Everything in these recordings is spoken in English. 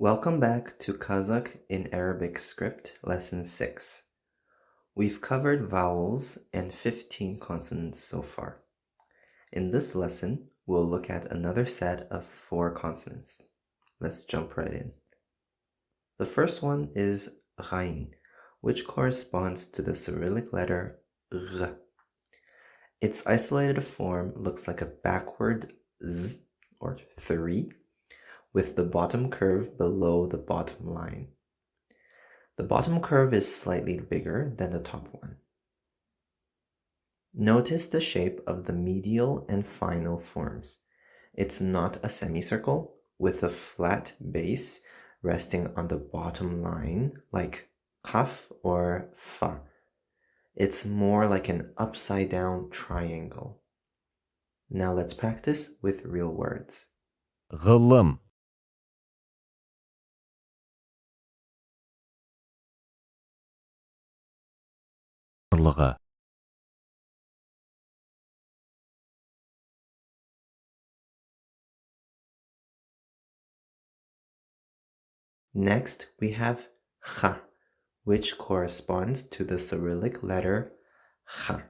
Welcome back to Kazakh in Arabic script lesson 6. We've covered vowels and 15 consonants so far. In this lesson, we'll look at another set of 4 consonants. Let's jump right in. The first one is ghain, which corresponds to the Cyrillic letter g. Its isolated form looks like a backward z, or 3, with the bottom curve below the bottom line. The bottom curve is slightly bigger than the top one. Notice the shape of the medial and final forms. It's not a semicircle with a flat base resting on the bottom line like qaf or fa. It's more like an upside down triangle. Now let's practice with real words. Ғылым. Барлығы. Next, we have kha, which corresponds to the Cyrillic letter kha.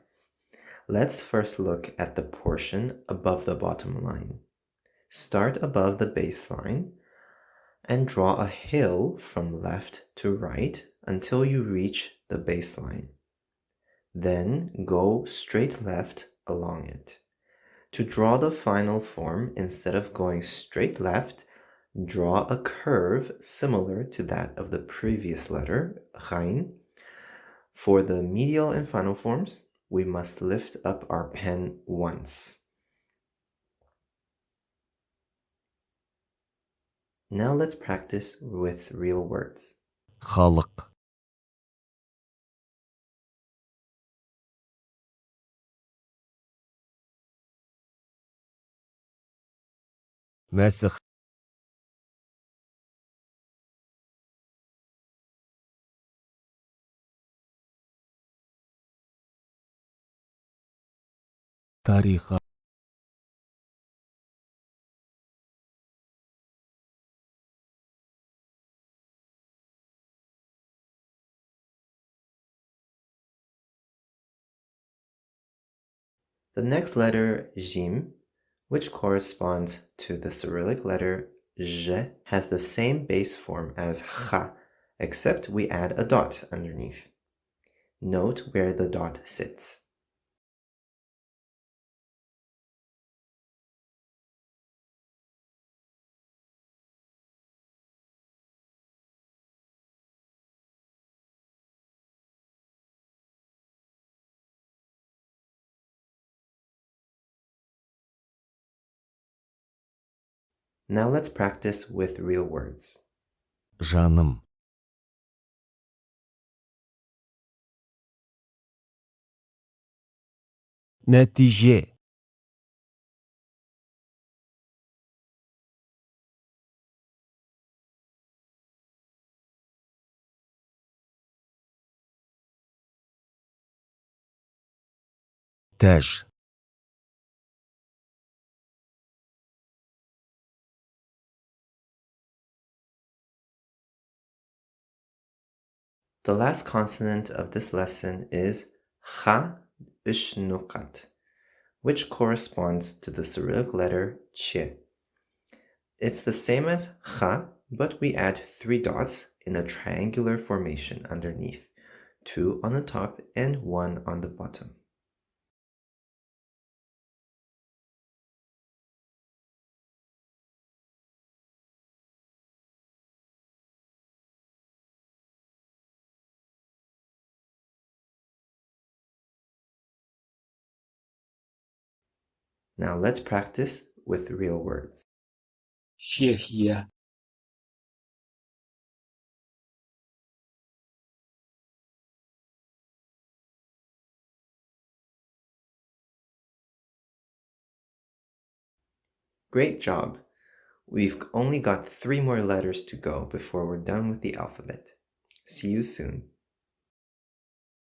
Let's first look at the portion above the bottom line. Start above the baseline and draw a hill from left to right until you reach the baseline. Then go straight left along it. To draw the final form, instead of going straight left, draw a curve similar to that of the previous letter, ghain. For the medial and final forms, we must lift up our pen once. Now let's practice with real words. Халық. Мәсіх. Тарихы. The next letter, jim, which corresponds to the Cyrillic letter zh, has the same base form as kha, except we add a dot underneath. Note where the dot sits. Now let's practice with real words. Жаным. Нәтиже. Тәж. The last consonant of this lesson is kha ushnuqat, which corresponds to the Cyrillic letter ch. It's the same as kha, but we add 3 dots in a triangular formation underneath, 2 on the top and 1 on the bottom. Now let's practice with real words. Чехия. Great job! We've only got 3 more letters to go before we're done with the alphabet. See you soon.